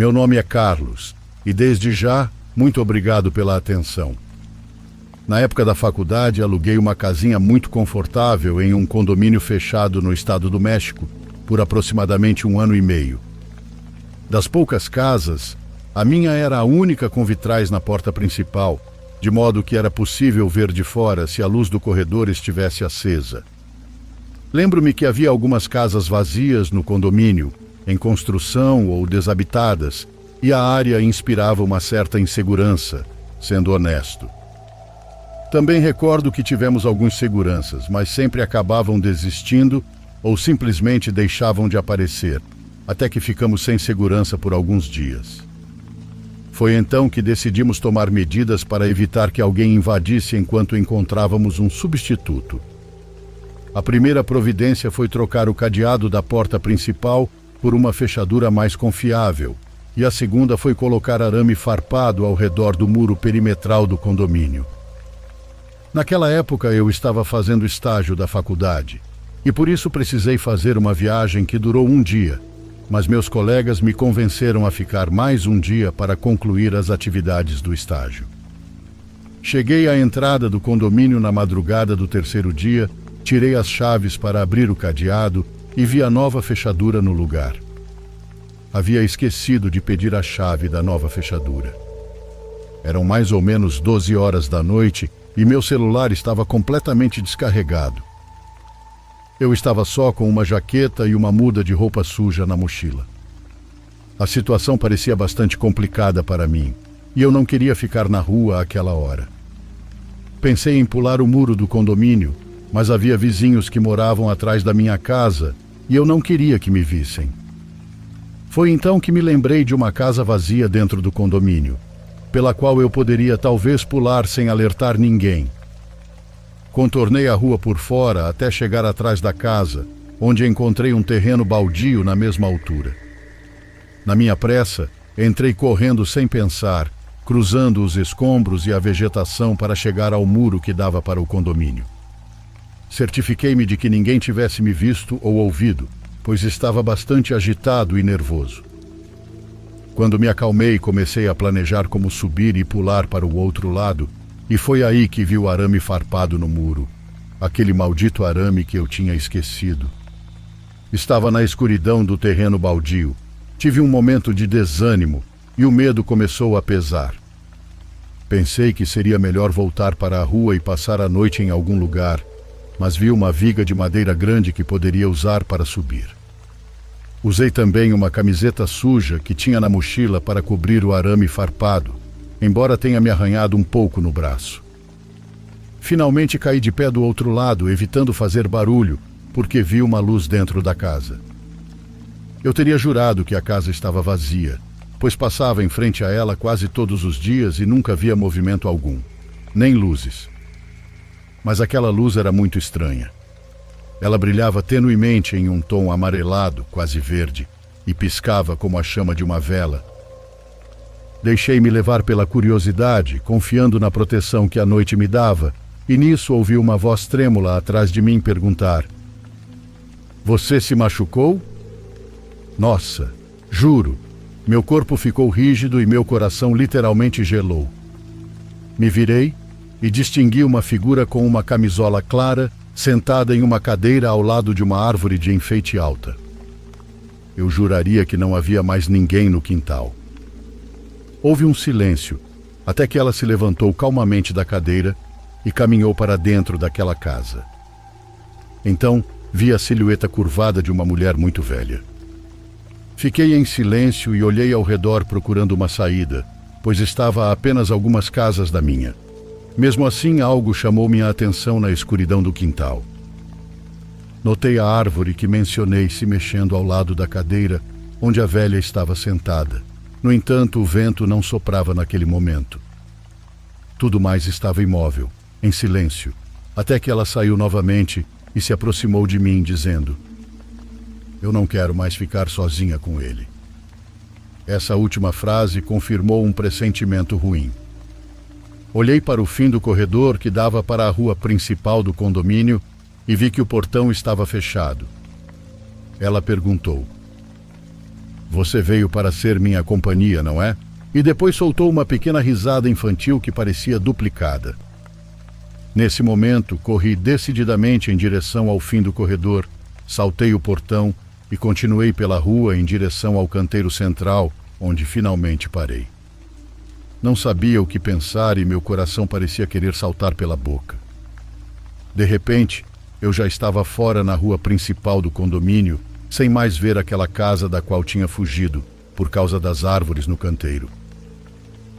Meu nome é Carlos e, desde já, muito obrigado pela atenção. Na época da faculdade, aluguei uma casinha muito confortável em um condomínio fechado no estado do México por aproximadamente 1 ano e meio. Das poucas casas, a minha era a única com vitrais na porta principal, de modo que era possível ver de fora se a luz do corredor estivesse acesa. Lembro-me que havia algumas casas vazias no condomínio, em construção ou desabitadas, e a área inspirava uma certa insegurança, sendo honesto. Também recordo que tivemos alguns seguranças, mas sempre acabavam desistindo ou simplesmente deixavam de aparecer, até que ficamos sem segurança por alguns dias. Foi então que decidimos tomar medidas para evitar que alguém invadisse enquanto encontrávamos um substituto. A primeira providência foi trocar o cadeado da porta principal por uma fechadura mais confiável, e a segunda foi colocar arame farpado ao redor do muro perimetral do condomínio. Naquela época eu estava fazendo estágio da faculdade, e por isso precisei fazer uma viagem que durou 1 dia, mas meus colegas me convenceram a ficar mais 1 dia para concluir as atividades do estágio. Cheguei à entrada do condomínio na madrugada do 3º dia, tirei as chaves para abrir o cadeado e vi a nova fechadura no lugar. Havia esquecido de pedir a chave da nova fechadura. Eram mais ou menos 12 horas da noite e meu celular estava completamente descarregado. Eu estava só com uma jaqueta e uma muda de roupa suja na mochila. A situação parecia bastante complicada para mim, e eu não queria ficar na rua àquela hora. Pensei em pular o muro do condomínio, mas havia vizinhos que moravam atrás da minha casa e eu não queria que me vissem. Foi então que me lembrei de uma casa vazia dentro do condomínio, pela qual eu poderia talvez pular sem alertar ninguém. Contornei a rua por fora até chegar atrás da casa, onde encontrei um terreno baldio na mesma altura. Na minha pressa, entrei correndo sem pensar, cruzando os escombros e a vegetação para chegar ao muro que dava para o condomínio. Certifiquei-me de que ninguém tivesse me visto ou ouvido, pois estava bastante agitado e nervoso. Quando me acalmei, comecei a planejar como subir e pular para o outro lado, e foi aí que vi o arame farpado no muro, aquele maldito arame que eu tinha esquecido. Estava na escuridão do terreno baldio. Tive um momento de desânimo e o medo começou a pesar. Pensei que seria melhor voltar para a rua e passar a noite em algum lugar, mas vi uma viga de madeira grande que poderia usar para subir. Usei também uma camiseta suja que tinha na mochila para cobrir o arame farpado, embora tenha me arranhado um pouco no braço. Finalmente caí de pé do outro lado, evitando fazer barulho, porque vi uma luz dentro da casa. Eu teria jurado que a casa estava vazia, pois passava em frente a ela quase todos os dias e nunca via movimento algum, nem luzes. Mas aquela luz era muito estranha. Ela brilhava tenuemente em um tom amarelado, quase verde, e piscava como a chama de uma vela. Deixei-me levar pela curiosidade, confiando na proteção que a noite me dava, e nisso ouvi uma voz trêmula atrás de mim perguntar: "Você se machucou?" Nossa, juro, meu corpo ficou rígido e meu coração literalmente gelou. Me virei e distingui uma figura com uma camisola clara, sentada em uma cadeira ao lado de uma árvore de enfeite alta. Eu juraria que não havia mais ninguém no quintal. Houve um silêncio, até que ela se levantou calmamente da cadeira e caminhou para dentro daquela casa. Então, vi a silhueta curvada de uma mulher muito velha. Fiquei em silêncio e olhei ao redor procurando uma saída, pois estava a apenas algumas casas da minha. Mesmo assim, algo chamou minha atenção na escuridão do quintal. Notei a árvore que mencionei se mexendo ao lado da cadeira onde a velha estava sentada. No entanto, o vento não soprava naquele momento. Tudo mais estava imóvel, em silêncio, até que ela saiu novamente e se aproximou de mim, dizendo: "Eu não quero mais ficar sozinha com ele." Essa última frase confirmou um pressentimento ruim. Olhei para o fim do corredor que dava para a rua principal do condomínio e vi que o portão estava fechado. Ela perguntou: Você veio para ser minha companhia, não é? E depois soltou uma pequena risada infantil que parecia duplicada. Nesse momento, corri decididamente em direção ao fim do corredor, saltei o portão e continuei pela rua em direção ao canteiro central, onde finalmente parei. Não sabia o que pensar e meu coração parecia querer saltar pela boca. De repente, eu já estava fora na rua principal do condomínio, sem mais ver aquela casa da qual tinha fugido, por causa das árvores no canteiro.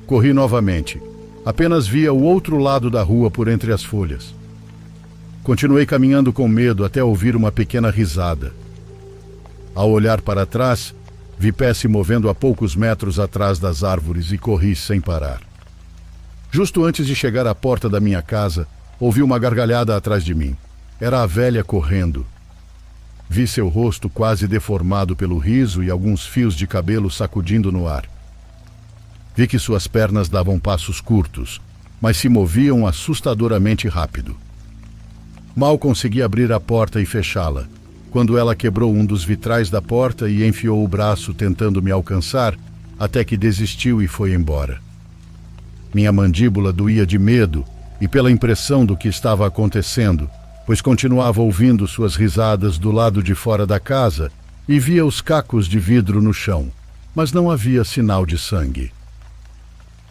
Corri novamente. Apenas via o outro lado da rua por entre as folhas. Continuei caminhando com medo até ouvir uma pequena risada. Ao olhar para trás, vi pés se movendo a poucos metros atrás das árvores e corri sem parar. Justo antes de chegar à porta da minha casa, ouvi uma gargalhada atrás de mim. Era a velha correndo. Vi seu rosto quase deformado pelo riso e alguns fios de cabelo sacudindo no ar. Vi que suas pernas davam passos curtos, mas se moviam assustadoramente rápido. Mal consegui abrir a porta e fechá-la, quando ela quebrou um dos vitrais da porta e enfiou o braço tentando me alcançar, até que desistiu e foi embora. Minha mandíbula doía de medo e pela impressão do que estava acontecendo, pois continuava ouvindo suas risadas do lado de fora da casa e via os cacos de vidro no chão, mas não havia sinal de sangue.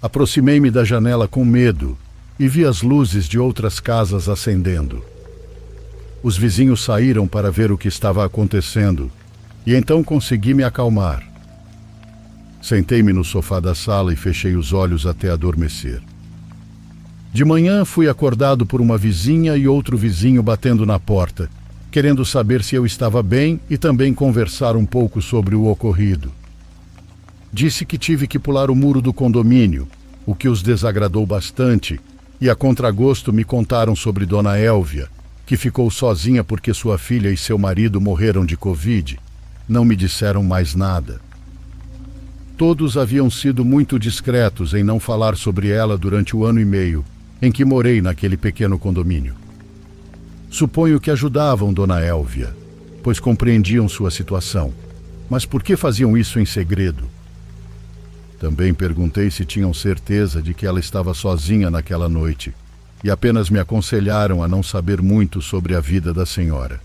Aproximei-me da janela com medo e vi as luzes de outras casas acendendo. Os vizinhos saíram para ver o que estava acontecendo e então consegui me acalmar. Sentei-me no sofá da sala e fechei os olhos até adormecer. De manhã fui acordado por uma vizinha e outro vizinho batendo na porta, querendo saber se eu estava bem e também conversar um pouco sobre o ocorrido. Disse que tive que pular o muro do condomínio, o que os desagradou bastante, e a contragosto me contaram sobre Dona Elvia, que ficou sozinha porque sua filha e seu marido morreram de Covid. Não me disseram mais nada. Todos haviam sido muito discretos em não falar sobre ela durante o 1 ano e meio em que morei naquele pequeno condomínio. Suponho que ajudavam Dona Elvia, pois compreendiam sua situação. Mas por que faziam isso em segredo? Também perguntei se tinham certeza de que ela estava sozinha naquela noite e apenas me aconselharam a não saber muito sobre a vida da senhora.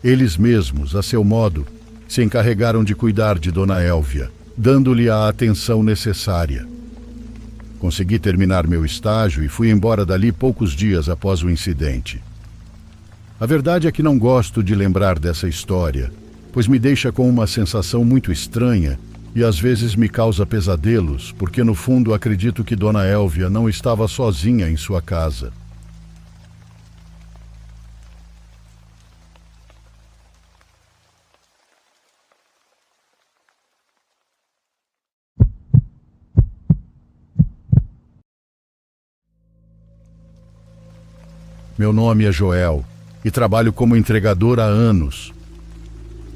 Eles mesmos, a seu modo, se encarregaram de cuidar de Dona Elvia, dando-lhe a atenção necessária. Consegui terminar meu estágio e fui embora dali poucos dias após o incidente. A verdade é que não gosto de lembrar dessa história, pois me deixa com uma sensação muito estranha e às vezes me causa pesadelos, porque no fundo acredito que Dona Elvia não estava sozinha em sua casa. Meu nome é Joel e trabalho como entregador há anos.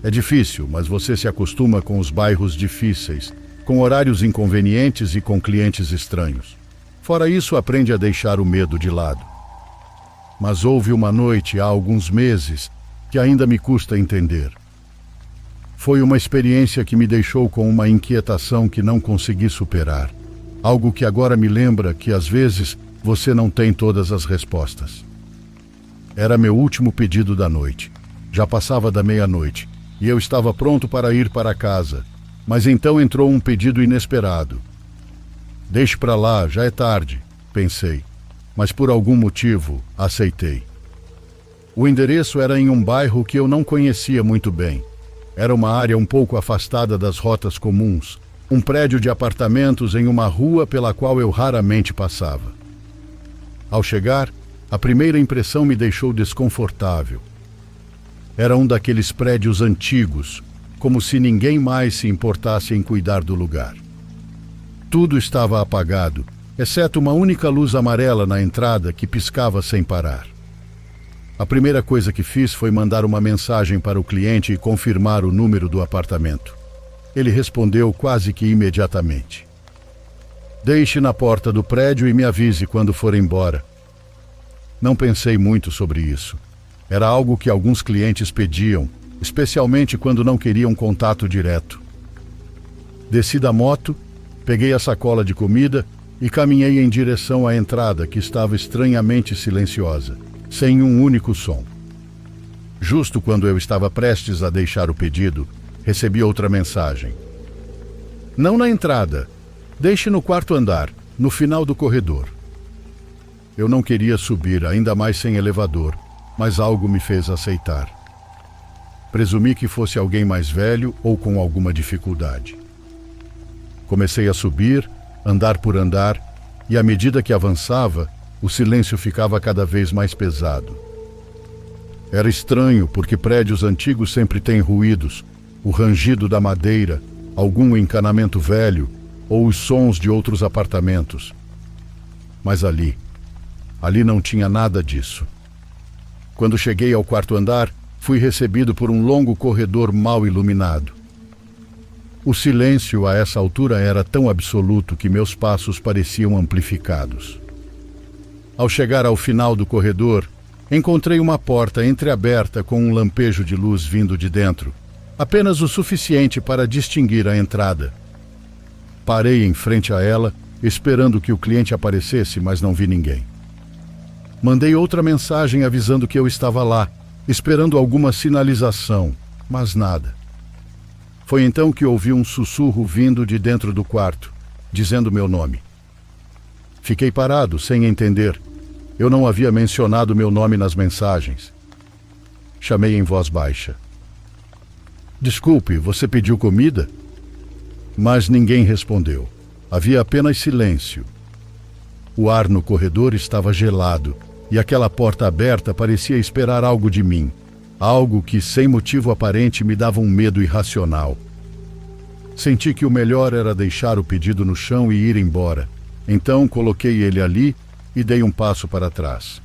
É difícil, mas você se acostuma com os bairros difíceis, com horários inconvenientes e com clientes estranhos. Fora isso, aprende a deixar o medo de lado. Mas houve uma noite há alguns meses que ainda me custa entender. Foi uma experiência que me deixou com uma inquietação que não consegui superar. Algo que agora me lembra que às vezes você não tem todas as respostas. Era meu último pedido da noite. Já passava da meia-noite e eu estava pronto para ir para casa, mas então entrou um pedido inesperado. Deixe para lá, já é tarde, pensei, mas por algum motivo aceitei. O endereço era em um bairro que eu não conhecia muito bem. Era uma área um pouco afastada das rotas comuns, um prédio de apartamentos em uma rua pela qual eu raramente passava. Ao chegar, a primeira impressão me deixou desconfortável. Era um daqueles prédios antigos, como se ninguém mais se importasse em cuidar do lugar. Tudo estava apagado, exceto uma única luz amarela na entrada que piscava sem parar. A primeira coisa que fiz foi mandar uma mensagem para o cliente e confirmar o número do apartamento. Ele respondeu quase que imediatamente. Deixe na porta do prédio e me avise quando for embora. Não pensei muito sobre isso. Era algo que alguns clientes pediam, especialmente quando não queriam contato direto. Desci da moto, peguei a sacola de comida e caminhei em direção à entrada, que estava estranhamente silenciosa, sem um único som. Justo quando eu estava prestes a deixar o pedido, recebi outra mensagem. Não na entrada, deixe no quarto andar, no final do corredor. Eu não queria subir, ainda mais sem elevador, mas algo me fez aceitar. Presumi que fosse alguém mais velho ou com alguma dificuldade. Comecei a subir, andar por andar, e à medida que avançava, o silêncio ficava cada vez mais pesado. Era estranho, porque prédios antigos sempre têm ruídos, o rangido da madeira, algum encanamento velho ou os sons de outros apartamentos. Mas ali não tinha nada disso. Quando cheguei ao quarto andar, fui recebido por um longo corredor mal iluminado. O silêncio a essa altura era tão absoluto que meus passos pareciam amplificados. Ao chegar ao final do corredor, encontrei uma porta entreaberta com um lampejo de luz vindo de dentro, apenas o suficiente para distinguir a entrada. Parei em frente a ela, esperando que o cliente aparecesse, mas não vi ninguém. Mandei outra mensagem avisando que eu estava lá, esperando alguma sinalização, mas nada. Foi então que ouvi um sussurro vindo de dentro do quarto, dizendo meu nome. Fiquei parado, sem entender. Eu não havia mencionado meu nome nas mensagens. Chamei em voz baixa. Desculpe, você pediu comida? Mas ninguém respondeu. Havia apenas silêncio. O ar no corredor estava gelado e aquela porta aberta parecia esperar algo de mim. Algo que, sem motivo aparente, me dava um medo irracional. Senti que o melhor era deixar o pedido no chão e ir embora. Então coloquei ele ali e dei um passo para trás.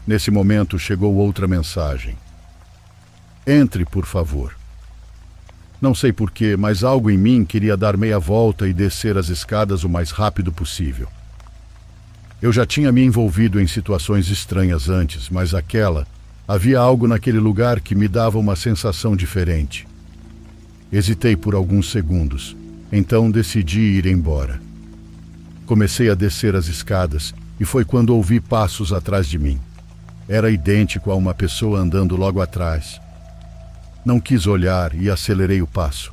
Nesse momento chegou outra mensagem. Entre, por favor. Não sei porquê, mas algo em mim queria dar meia volta e descer as escadas o mais rápido possível. Eu já tinha me envolvido em situações estranhas antes, mas havia algo naquele lugar que me dava uma sensação diferente. Hesitei por alguns segundos, então decidi ir embora. Comecei a descer as escadas e foi quando ouvi passos atrás de mim. Era idêntico a uma pessoa andando logo atrás. Não quis olhar e acelerei o passo.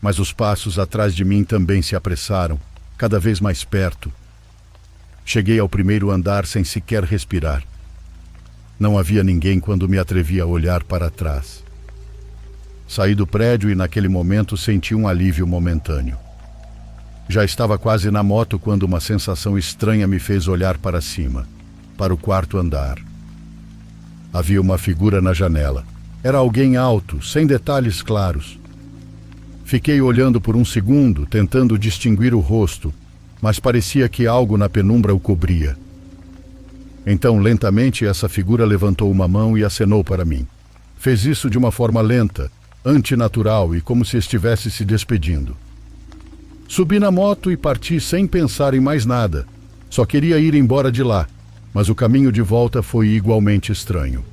Mas os passos atrás de mim também se apressaram, cada vez mais perto. Cheguei ao primeiro andar sem sequer respirar. Não havia ninguém quando me atrevi a olhar para trás. Saí do prédio e naquele momento senti um alívio momentâneo. Já estava quase na moto quando uma sensação estranha me fez olhar para cima, para o quarto andar. Havia uma figura na janela. Era alguém alto, sem detalhes claros. Fiquei olhando por um segundo, tentando distinguir o rosto, mas parecia que algo na penumbra o cobria. Então, lentamente, essa figura levantou uma mão e acenou para mim. Fez isso de uma forma lenta, antinatural e como se estivesse se despedindo. Subi na moto e parti sem pensar em mais nada. Só queria ir embora de lá, mas o caminho de volta foi igualmente estranho.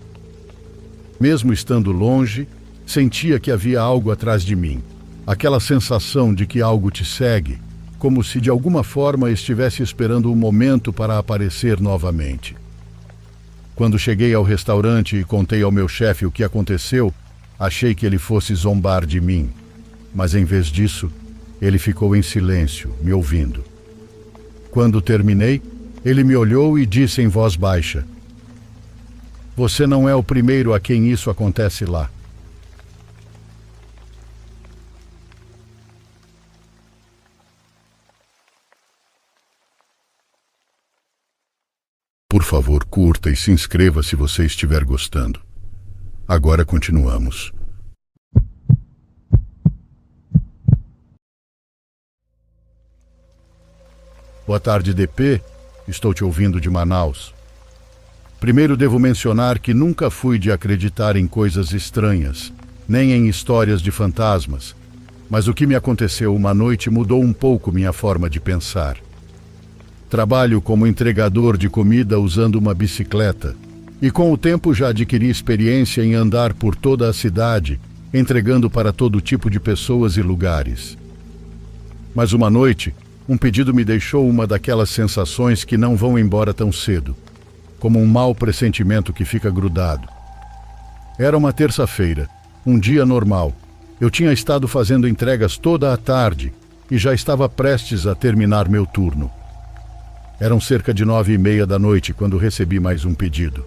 Mesmo estando longe, sentia que havia algo atrás de mim. Aquela sensação de que algo te segue, como se de alguma forma estivesse esperando um momento para aparecer novamente. Quando cheguei ao restaurante e contei ao meu chefe o que aconteceu, achei que ele fosse zombar de mim. Mas em vez disso, ele ficou em silêncio, me ouvindo. Quando terminei, ele me olhou e disse em voz baixa: "Você não é o primeiro a quem isso acontece lá." Por favor, curta e se inscreva se você estiver gostando. Agora continuamos. Boa tarde, DP. Estou te ouvindo de Manaus. Primeiro devo mencionar que nunca fui de acreditar em coisas estranhas, nem em histórias de fantasmas, mas o que me aconteceu uma noite mudou um pouco minha forma de pensar. Trabalho como entregador de comida usando uma bicicleta e com o tempo já adquiri experiência em andar por toda a cidade, entregando para todo tipo de pessoas e lugares. Mas uma noite, um pedido me deixou uma daquelas sensações que não vão embora tão cedo, como um mau pressentimento que fica grudado. Era uma terça-feira, um dia normal. Eu tinha estado fazendo entregas toda a tarde e já estava prestes a terminar meu turno. Eram cerca de 9:30 da noite quando recebi mais um pedido.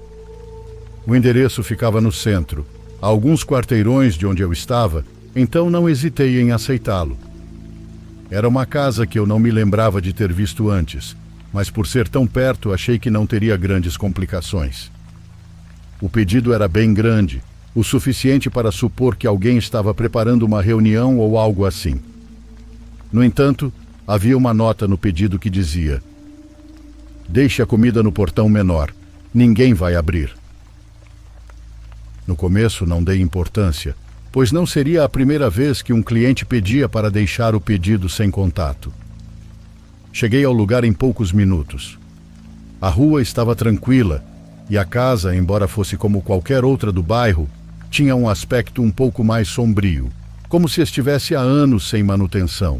O endereço ficava no centro, a alguns quarteirões de onde eu estava, então não hesitei em aceitá-lo. Era uma casa que eu não me lembrava de ter visto antes, mas por ser tão perto achei que não teria grandes complicações. O pedido era bem grande, o suficiente para supor que alguém estava preparando uma reunião ou algo assim. No entanto, havia uma nota no pedido que dizia: "Deixe a comida no portão menor, ninguém vai abrir." No começo não dei importância, pois não seria a primeira vez que um cliente pedia para deixar o pedido sem contato. Cheguei ao lugar em poucos minutos. A rua estava tranquila e a casa, embora fosse como qualquer outra do bairro, tinha um aspecto um pouco mais sombrio, como se estivesse há anos sem manutenção.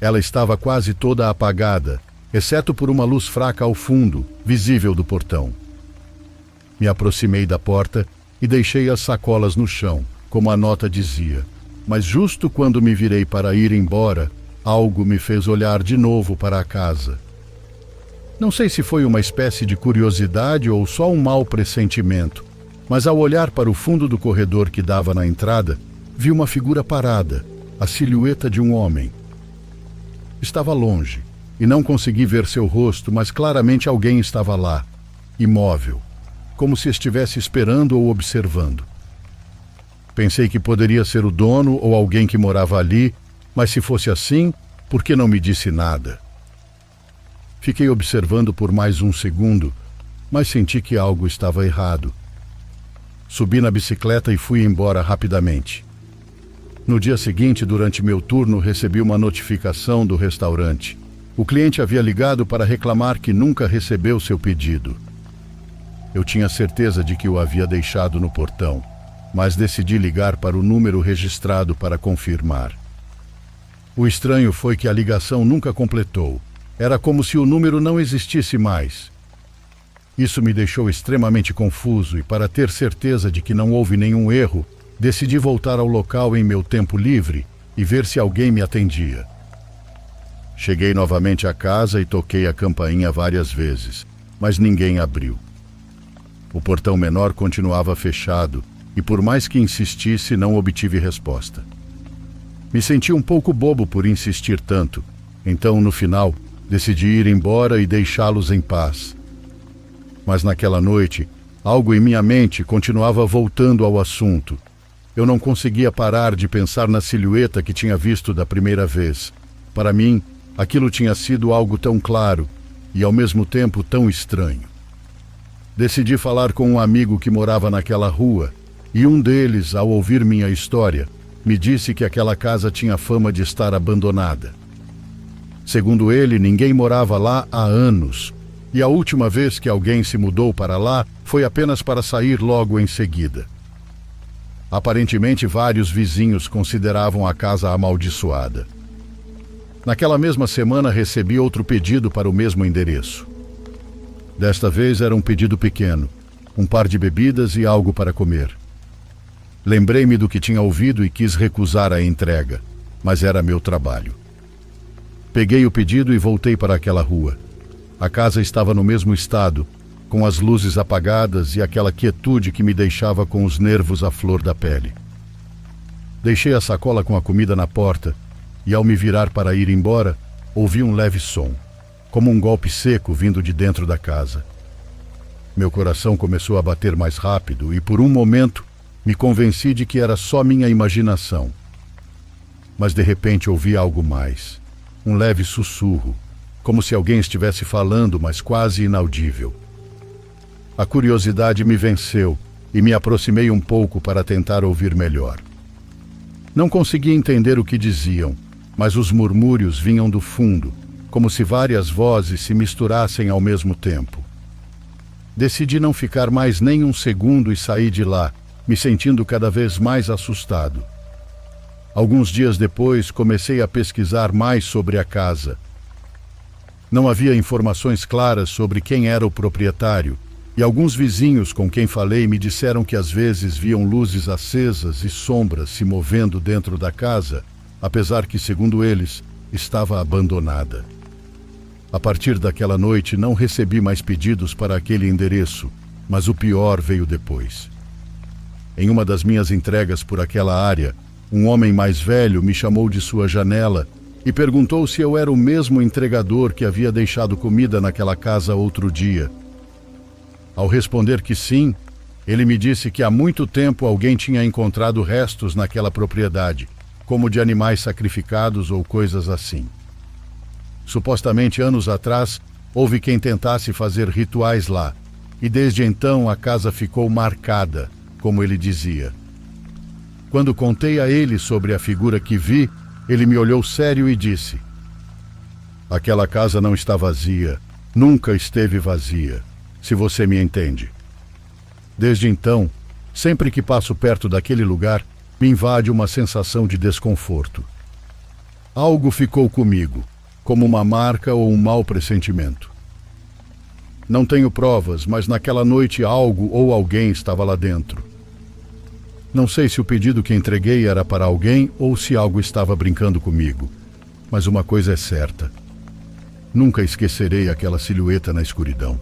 Ela estava quase toda apagada, exceto por uma luz fraca ao fundo, visível do portão. Me aproximei da porta e deixei as sacolas no chão, como a nota dizia, mas justo quando me virei para ir embora, algo me fez olhar de novo para a casa. Não sei se foi uma espécie de curiosidade ou só um mau pressentimento, mas ao olhar para o fundo do corredor que dava na entrada, vi uma figura parada, a silhueta de um homem. Estava longe, e não consegui ver seu rosto, mas claramente alguém estava lá, imóvel, como se estivesse esperando ou observando. Pensei que poderia ser o dono ou alguém que morava ali, mas se fosse assim, por que não me disse nada? Fiquei observando por mais um segundo, mas senti que algo estava errado. Subi na bicicleta e fui embora rapidamente. No dia seguinte, durante meu turno, recebi uma notificação do restaurante. O cliente havia ligado para reclamar que nunca recebeu seu pedido. Eu tinha certeza de que o havia deixado no portão, mas decidi ligar para o número registrado para confirmar. O estranho foi que a ligação nunca completou. Era como se o número não existisse mais. Isso me deixou extremamente confuso e, para ter certeza de que não houve nenhum erro, decidi voltar ao local em meu tempo livre e ver se alguém me atendia. Cheguei novamente à casa e toquei a campainha várias vezes, mas ninguém abriu. O portão menor continuava fechado e, por mais que insistisse, não obtive resposta. Me senti um pouco bobo por insistir tanto, então, no final, decidi ir embora e deixá-los em paz. Mas naquela noite, algo em minha mente continuava voltando ao assunto. Eu não conseguia parar de pensar na silhueta que tinha visto da primeira vez. Para mim, aquilo tinha sido algo tão claro e, ao mesmo tempo, tão estranho. Decidi falar com um amigo que morava naquela rua, e um deles, ao ouvir minha história, me disse que aquela casa tinha fama de estar abandonada. Segundo ele, ninguém morava lá há anos, e a última vez que alguém se mudou para lá foi apenas para sair logo em seguida. Aparentemente, vários vizinhos consideravam a casa amaldiçoada. Naquela mesma semana, recebi outro pedido para o mesmo endereço. Desta vez era um pedido pequeno, um par de bebidas e algo para comer. Lembrei-me do que tinha ouvido e quis recusar a entrega, mas era meu trabalho. Peguei o pedido e voltei para aquela rua. A casa estava no mesmo estado, com as luzes apagadas e aquela quietude que me deixava com os nervos à flor da pele. Deixei a sacola com a comida na porta e, ao me virar para ir embora, ouvi um leve som, como um golpe seco vindo de dentro da casa. Meu coração começou a bater mais rápido e, por um momento, me convenci de que era só minha imaginação. Mas, de repente, ouvi algo mais. Um leve sussurro, como se alguém estivesse falando, mas quase inaudível. A curiosidade me venceu e me aproximei um pouco para tentar ouvir melhor. Não conseguia entender o que diziam, mas os murmúrios vinham do fundo, como se várias vozes se misturassem ao mesmo tempo. Decidi não ficar mais nem um segundo e saí de lá, me sentindo cada vez mais assustado. Alguns dias depois, comecei a pesquisar mais sobre a casa. Não havia informações claras sobre quem era o proprietário, e alguns vizinhos com quem falei me disseram que às vezes viam luzes acesas e sombras se movendo dentro da casa, apesar que, segundo eles, estava abandonada. A partir daquela noite, não recebi mais pedidos para aquele endereço, mas o pior veio depois. Em uma das minhas entregas por aquela área, um homem mais velho me chamou de sua janela e perguntou se eu era o mesmo entregador que havia deixado comida naquela casa outro dia. Ao responder que sim, ele me disse que há muito tempo alguém tinha encontrado restos naquela propriedade, como de animais sacrificados ou coisas assim. Supostamente anos atrás, houve quem tentasse fazer rituais lá, e desde então a casa ficou marcada, como ele dizia. Quando contei a ele sobre a figura que vi, ele me olhou sério e disse: "Aquela casa não está vazia, nunca esteve vazia, se você me entende." Desde então, sempre que passo perto daquele lugar, me invade uma sensação de desconforto. Algo ficou comigo, como uma marca ou um mau pressentimento. Não tenho provas, mas naquela noite algo ou alguém estava lá dentro. Não sei se o pedido que entreguei era para alguém ou se algo estava brincando comigo, mas uma coisa é certa: nunca esquecerei aquela silhueta na escuridão.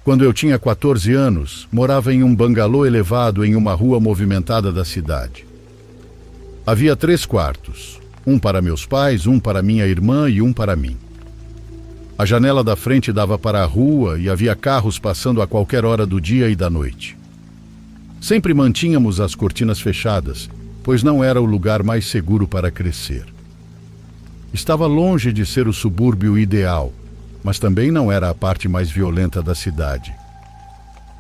Quando eu tinha 14 anos, morava em um bangalô elevado em uma rua movimentada da cidade. Havia 3 quartos, um para meus pais, um para minha irmã e um para mim. A janela da frente dava para a rua e havia carros passando a qualquer hora do dia e da noite. Sempre mantínhamos as cortinas fechadas, pois não era o lugar mais seguro para crescer. Estava longe de ser o subúrbio ideal, mas também não era a parte mais violenta da cidade.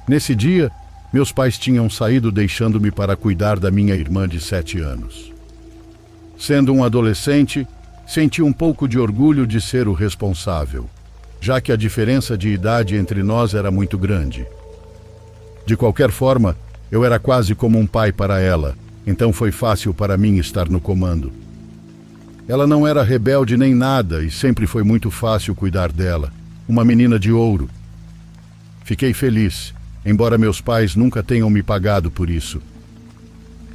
Nesse dia, meus pais tinham saído deixando-me para cuidar da minha irmã de 7 anos. Sendo um adolescente, senti um pouco de orgulho de ser o responsável, já que a diferença de idade entre nós era muito grande. De qualquer forma, eu era quase como um pai para ela, então foi fácil para mim estar no comando. Ela não era rebelde nem nada e sempre foi muito fácil cuidar dela. Uma menina de ouro. Fiquei feliz, embora meus pais nunca tenham me pagado por isso.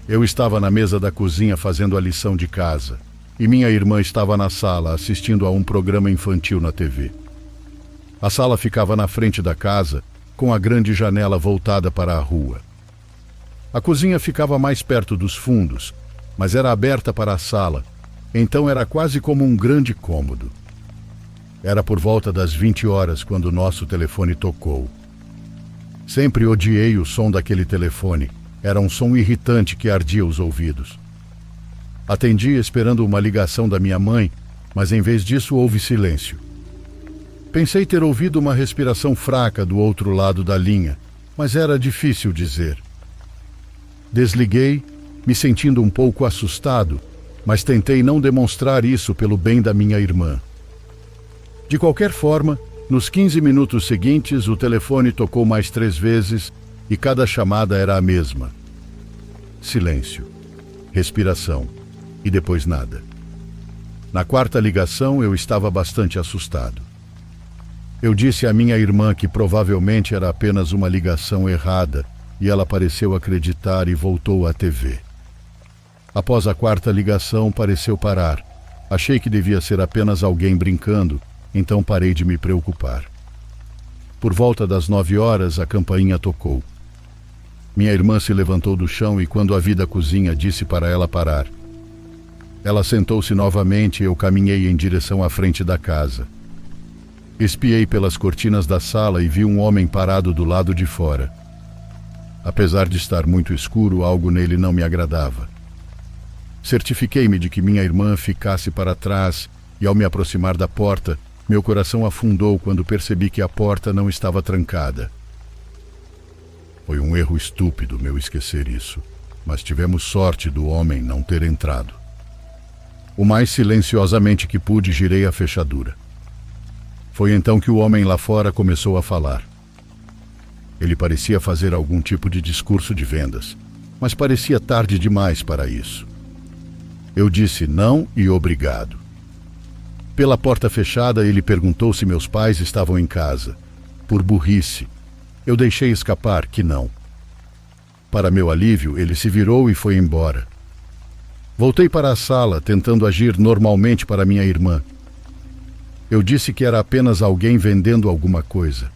Eu estava na mesa da cozinha fazendo a lição de casa e minha irmã estava na sala assistindo a um programa infantil na TV. A sala ficava na frente da casa, com a grande janela voltada para a rua. A cozinha ficava mais perto dos fundos, mas era aberta para a sala. Então era quase como um grande cômodo. Era por volta das 20 horas quando o nosso telefone tocou. Sempre odiei o som daquele telefone. Era um som irritante que ardia os ouvidos. Atendi esperando uma ligação da minha mãe, mas em vez disso houve silêncio. Pensei ter ouvido uma respiração fraca do outro lado da linha, mas era difícil dizer. Desliguei, me sentindo um pouco assustado, mas tentei não demonstrar isso pelo bem da minha irmã. De qualquer forma, nos 15 minutos seguintes, o telefone tocou mais 3 vezes e cada chamada era a mesma. Silêncio, respiração e depois nada. Na 4ª ligação, eu estava bastante assustado. Eu disse à minha irmã que provavelmente era apenas uma ligação errada e ela pareceu acreditar e voltou à TV. Após a 4ª ligação, pareceu parar. Achei que devia ser apenas alguém brincando, então parei de me preocupar. Por volta das 9 horas, a campainha tocou. Minha irmã se levantou do chão e, quando a vi da cozinha, disse para ela parar. Ela sentou-se novamente e eu caminhei em direção à frente da casa. Espiei pelas cortinas da sala e vi um homem parado do lado de fora. Apesar de estar muito escuro, algo nele não me agradava. Certifiquei-me de que minha irmã ficasse para trás e, ao me aproximar da porta, meu coração afundou quando percebi que a porta não estava trancada. Foi um erro estúpido meu esquecer isso, mas tivemos sorte do homem não ter entrado. O mais silenciosamente que pude, girei a fechadura. Foi então que o homem lá fora começou a falar. Ele parecia fazer algum tipo de discurso de vendas, mas parecia tarde demais para isso. Eu disse não e obrigado. Pela porta fechada, ele perguntou se meus pais estavam em casa. Por burrice, eu deixei escapar que não. Para meu alívio, ele se virou e foi embora. Voltei para a sala, tentando agir normalmente para minha irmã. Eu disse que era apenas alguém vendendo alguma coisa.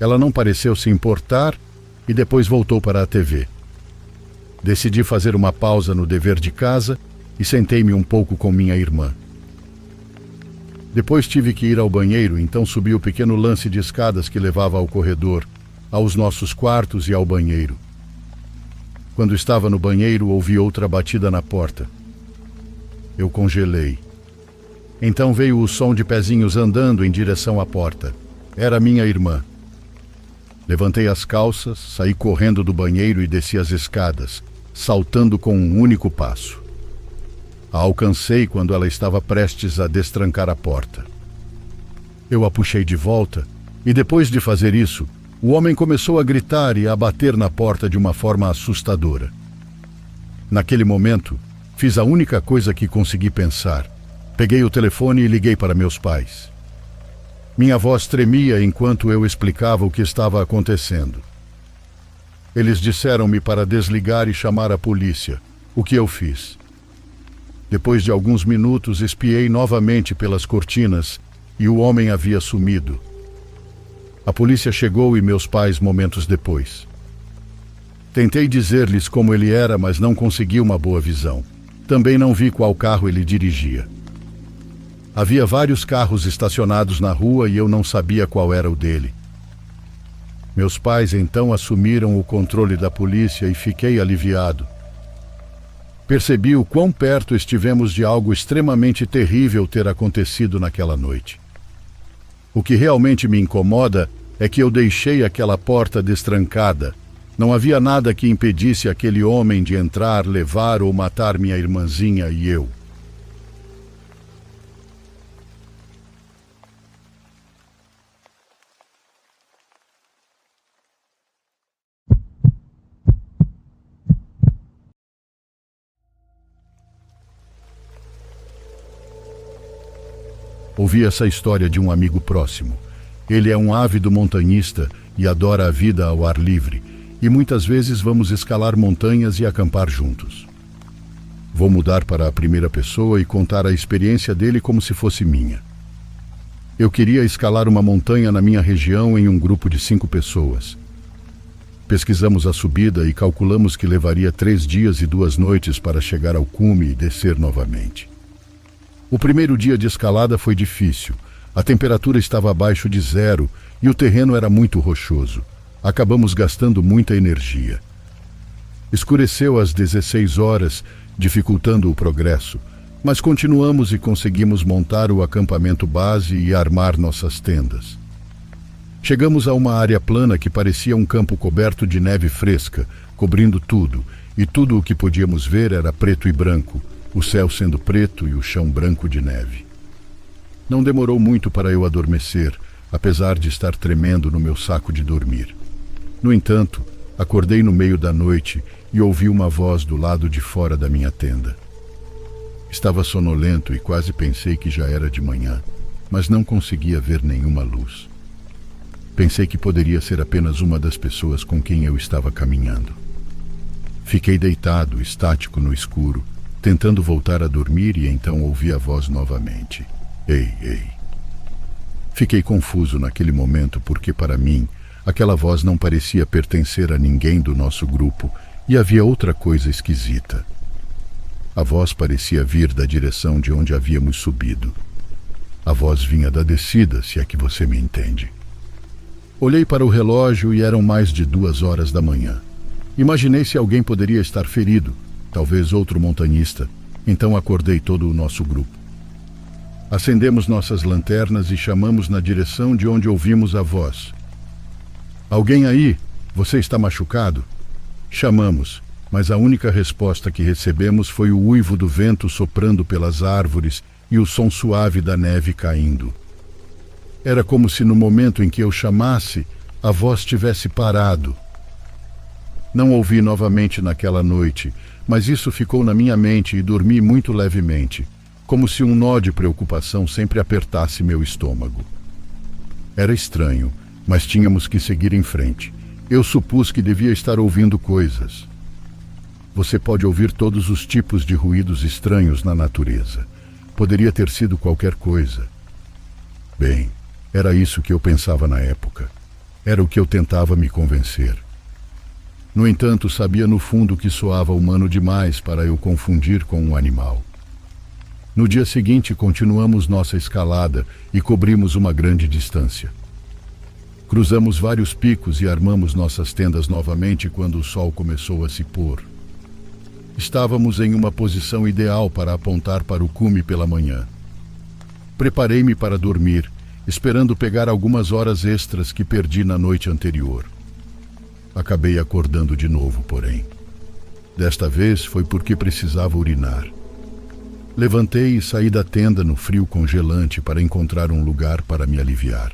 Ela não pareceu se importar e depois voltou para a TV. Decidi fazer uma pausa no dever de casa e sentei-me um pouco com minha irmã. Depois tive que ir ao banheiro, então subi o pequeno lance de escadas que levava ao corredor, aos nossos quartos e ao banheiro. Quando estava no banheiro, ouvi outra batida na porta. Eu congelei. Então veio o som de pezinhos andando em direção à porta. Era minha irmã. Levantei as calças, saí correndo do banheiro e desci as escadas, saltando com um único passo. A alcancei quando ela estava prestes a destrancar a porta. Eu a puxei de volta e, depois de fazer isso, o homem começou a gritar e a bater na porta de uma forma assustadora. Naquele momento, fiz a única coisa que consegui pensar. Peguei o telefone e liguei para meus pais. Minha voz tremia enquanto eu explicava o que estava acontecendo. Eles disseram-me para desligar e chamar a polícia, o que eu fiz. Depois de alguns minutos, espiei novamente pelas cortinas e o homem havia sumido. A polícia chegou e meus pais momentos depois. Tentei dizer-lhes como ele era, mas não consegui uma boa visão. Também não vi qual carro ele dirigia. Havia vários carros estacionados na rua e eu não sabia qual era o dele. Meus pais então assumiram o controle da polícia e fiquei aliviado. Percebi o quão perto estivemos de algo extremamente terrível ter acontecido naquela noite. O que realmente me incomoda é que eu deixei aquela porta destrancada. Não havia nada que impedisse aquele homem de entrar, levar ou matar minha irmãzinha e eu. Ouvi essa história de um amigo próximo. Ele é um ávido montanhista e adora a vida ao ar livre, e muitas vezes vamos escalar montanhas e acampar juntos. Vou mudar para a primeira pessoa e contar a experiência dele como se fosse minha. Eu queria escalar uma montanha na minha região em um grupo de 5 pessoas. Pesquisamos a subida e calculamos que levaria 3 dias e 2 noites para chegar ao cume e descer novamente. O primeiro dia de escalada foi difícil. A temperatura estava abaixo de 0 e o terreno era muito rochoso. Acabamos gastando muita energia. Escureceu às 16 horas, dificultando o progresso, mas continuamos e conseguimos montar o acampamento base e armar nossas tendas. Chegamos a uma área plana que parecia um campo coberto de neve fresca, cobrindo tudo, e tudo o que podíamos ver era preto e branco, o céu sendo preto e o chão branco de neve. Não demorou muito para eu adormecer, apesar de estar tremendo no meu saco de dormir. No entanto, acordei no meio da noite e ouvi uma voz do lado de fora da minha tenda. Estava sonolento e quase pensei que já era de manhã, mas não conseguia ver nenhuma luz. Pensei que poderia ser apenas uma das pessoas com quem eu estava caminhando. Fiquei deitado, estático no escuro, tentando voltar a dormir e então ouvi a voz novamente. Ei, ei. Fiquei confuso naquele momento porque, para mim, aquela voz não parecia pertencer a ninguém do nosso grupo e havia outra coisa esquisita. A voz parecia vir da direção de onde havíamos subido. A voz vinha da descida, se é que você me entende. Olhei para o relógio e eram mais de 2 horas da manhã. Imaginei se alguém poderia estar ferido, talvez outro montanhista. Então acordei todo o nosso grupo. Acendemos nossas lanternas e chamamos na direção de onde ouvimos a voz. Alguém aí? Você está machucado? Chamamos, mas a única resposta que recebemos foi o uivo do vento soprando pelas árvores e o som suave da neve caindo. Era como se no momento em que eu chamasse, a voz tivesse parado. Não ouvi novamente naquela noite, mas isso ficou na minha mente e dormi muito levemente, como se um nó de preocupação sempre apertasse meu estômago. Era estranho, mas tínhamos que seguir em frente. Eu supus que devia estar ouvindo coisas. Você pode ouvir todos os tipos de ruídos estranhos na natureza. Poderia ter sido qualquer coisa. Bem, era isso que eu pensava na época. Era o que eu tentava me convencer. No entanto, sabia no fundo que soava humano demais para eu confundir com um animal. No dia seguinte, continuamos nossa escalada e cobrimos uma grande distância. Cruzamos vários picos e armamos nossas tendas novamente quando o sol começou a se pôr. Estávamos em uma posição ideal para apontar para o cume pela manhã. Preparei-me para dormir, esperando pegar algumas horas extras que perdi na noite anterior. Acabei acordando de novo, porém. Desta vez foi porque precisava urinar. Levantei e saí da tenda no frio congelante para encontrar um lugar para me aliviar.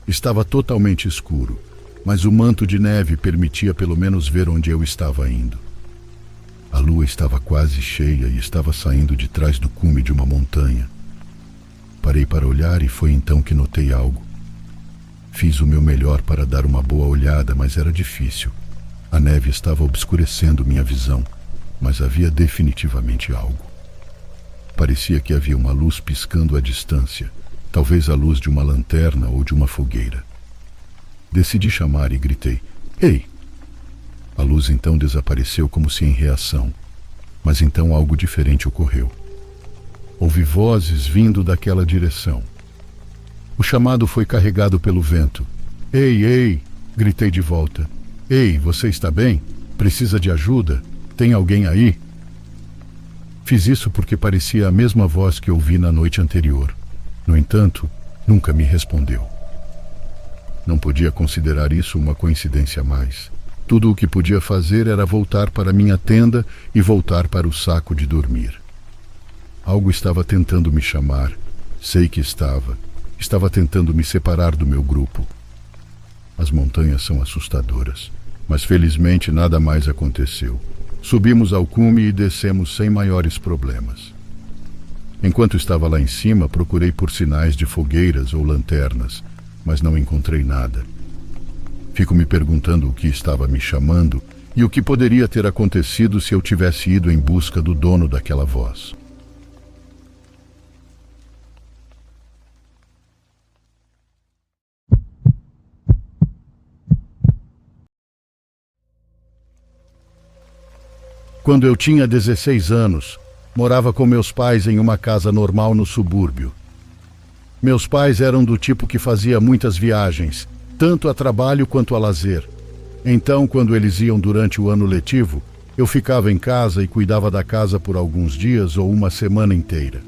Estava totalmente escuro, mas o manto de neve permitia pelo menos ver onde eu estava indo. A lua estava quase cheia e estava saindo de trás do cume de uma montanha. Parei para olhar e foi então que notei algo. Fiz o meu melhor para dar uma boa olhada, mas era difícil. A neve estava obscurecendo minha visão, mas havia definitivamente algo. Parecia que havia uma luz piscando à distância, talvez a luz de uma lanterna ou de uma fogueira. Decidi chamar e gritei: "Ei!" A luz então desapareceu como se em reação, mas então algo diferente ocorreu. Ouvi vozes vindo daquela direção. O chamado foi carregado pelo vento. "Ei, ei!" gritei de volta. "Ei, você está bem? Precisa de ajuda? Tem alguém aí?" Fiz isso porque parecia a mesma voz que ouvi na noite anterior. No entanto, nunca me respondeu. Não podia considerar isso uma coincidência a mais. Tudo o que podia fazer era voltar para minha tenda e voltar para o saco de dormir. Algo estava tentando me chamar. Sei que estava. Estava tentando me separar do meu grupo. As montanhas são assustadoras, mas felizmente nada mais aconteceu. Subimos ao cume e descemos sem maiores problemas. Enquanto estava lá em cima, procurei por sinais de fogueiras ou lanternas, mas não encontrei nada. Fico me perguntando o que estava me chamando e o que poderia ter acontecido se eu tivesse ido em busca do dono daquela voz. Quando eu tinha 16 anos, morava com meus pais em uma casa normal no subúrbio. Meus pais eram do tipo que fazia muitas viagens, tanto a trabalho quanto a lazer. Então, quando eles iam durante o ano letivo, eu ficava em casa e cuidava da casa por alguns dias ou uma semana inteira.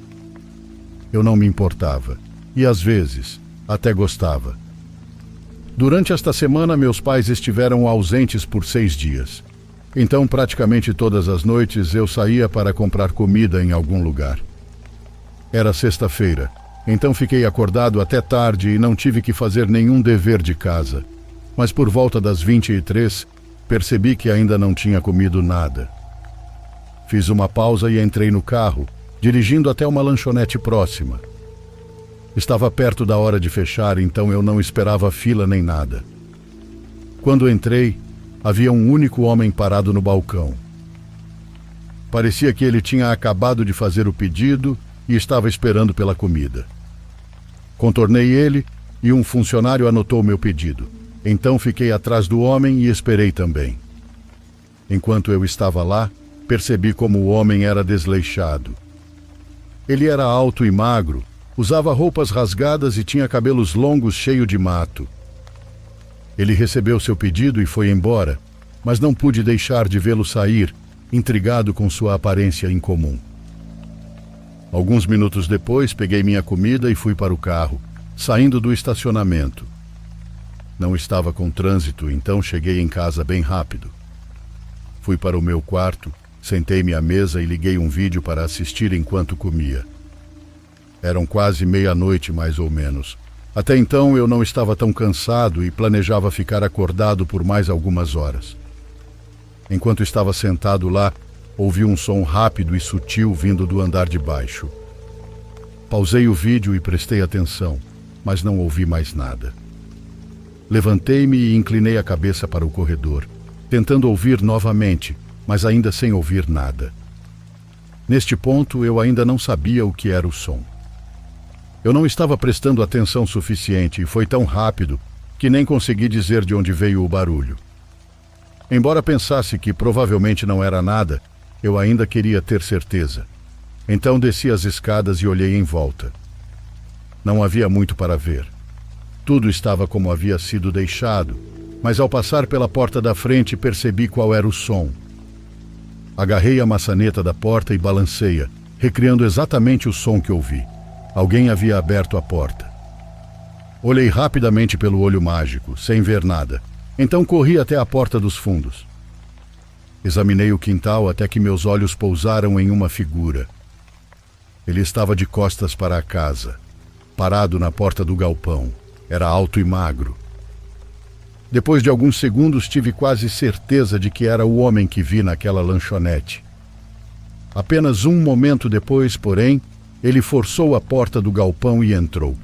Eu não me importava, e às vezes, até gostava. Durante esta semana, meus pais estiveram ausentes por 6 dias. Então, praticamente todas as noites, eu saía para comprar comida em algum lugar. Era sexta-feira, então fiquei acordado até tarde e não tive que fazer nenhum dever de casa. Mas por volta das 23, percebi que ainda não tinha comido nada. Fiz uma pausa e entrei no carro, dirigindo até uma lanchonete próxima. Estava perto da hora de fechar, então eu não esperava fila nem nada. Quando entrei, havia um único homem parado no balcão. Parecia que ele tinha acabado de fazer o pedido e estava esperando pela comida. Contornei ele e um funcionário anotou meu pedido. Então fiquei atrás do homem e esperei também. Enquanto eu estava lá, percebi como o homem era desleixado. Ele era alto e magro, usava roupas rasgadas e tinha cabelos longos cheios de mato. Ele recebeu seu pedido e foi embora, mas não pude deixar de vê-lo sair, intrigado com sua aparência incomum. Alguns minutos depois, peguei minha comida e fui para o carro, saindo do estacionamento. Não estava com trânsito, então cheguei em casa bem rápido. Fui para o meu quarto, sentei-me à mesa e liguei um vídeo para assistir enquanto comia. Eram quase meia-noite, mais ou menos. Até então eu não estava tão cansado e planejava ficar acordado por mais algumas horas. Enquanto estava sentado lá, ouvi um som rápido e sutil vindo do andar de baixo. Pausei o vídeo e prestei atenção, mas não ouvi mais nada. Levantei-me e inclinei a cabeça para o corredor, tentando ouvir novamente, mas ainda sem ouvir nada. Neste ponto, eu ainda não sabia o que era o som. Eu não estava prestando atenção suficiente e foi tão rápido que nem consegui dizer de onde veio o barulho. Embora pensasse que provavelmente não era nada, eu ainda queria ter certeza. Então desci as escadas e olhei em volta. Não havia muito para ver. Tudo estava como havia sido deixado, mas ao passar pela porta da frente percebi qual era o som. Agarrei a maçaneta da porta e balancei-a, recriando exatamente o som que ouvi. Alguém havia aberto a porta. Olhei rapidamente pelo olho mágico, sem ver nada. Então corri até a porta dos fundos. Examinei o quintal até que meus olhos pousaram em uma figura. Ele estava de costas para a casa, parado na porta do galpão. Era alto e magro. Depois de alguns segundos, tive quase certeza de que era o homem que vi naquela lanchonete. Apenas um momento depois, porém, ele forçou a porta do galpão e entrou.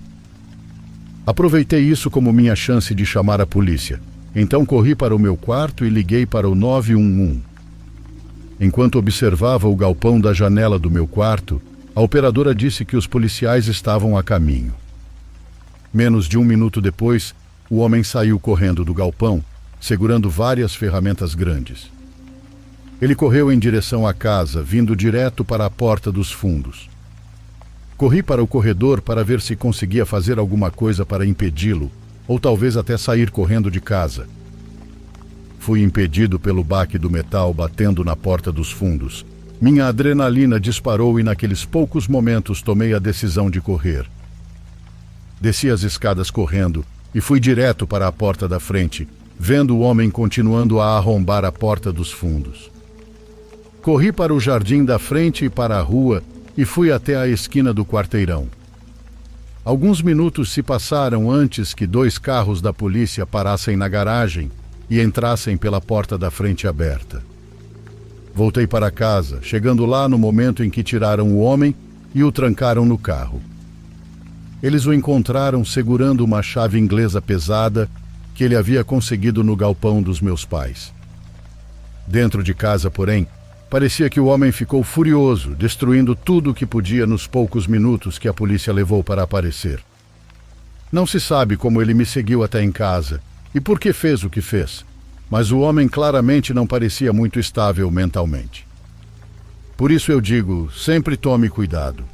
Aproveitei isso como minha chance de chamar a polícia. Então corri para o meu quarto e liguei para o 911. Enquanto observava o galpão da janela do meu quarto, a operadora disse que os policiais estavam a caminho. Menos de um minuto depois, o homem saiu correndo do galpão, segurando várias ferramentas grandes. Ele correu em direção à casa, vindo direto para a porta dos fundos. Corri para o corredor para ver se conseguia fazer alguma coisa para impedi-lo, ou talvez até sair correndo de casa. Fui impedido pelo baque do metal batendo na porta dos fundos. Minha adrenalina disparou e naqueles poucos momentos tomei a decisão de correr. Desci as escadas correndo e fui direto para a porta da frente, vendo o homem continuando a arrombar a porta dos fundos. Corri para o jardim da frente e para a rua e fui até a esquina do quarteirão. Alguns minutos se passaram antes que 2 carros da polícia parassem na garagem e entrassem pela porta da frente aberta. Voltei para casa, chegando lá no momento em que tiraram o homem e o trancaram no carro. Eles o encontraram segurando uma chave inglesa pesada que ele havia conseguido no galpão dos meus pais. Dentro de casa, porém, parecia que o homem ficou furioso, destruindo tudo o que podia nos poucos minutos que a polícia levou para aparecer. Não se sabe como ele me seguiu até em casa e por que fez o que fez, mas o homem claramente não parecia muito estável mentalmente. Por isso eu digo, sempre tome cuidado.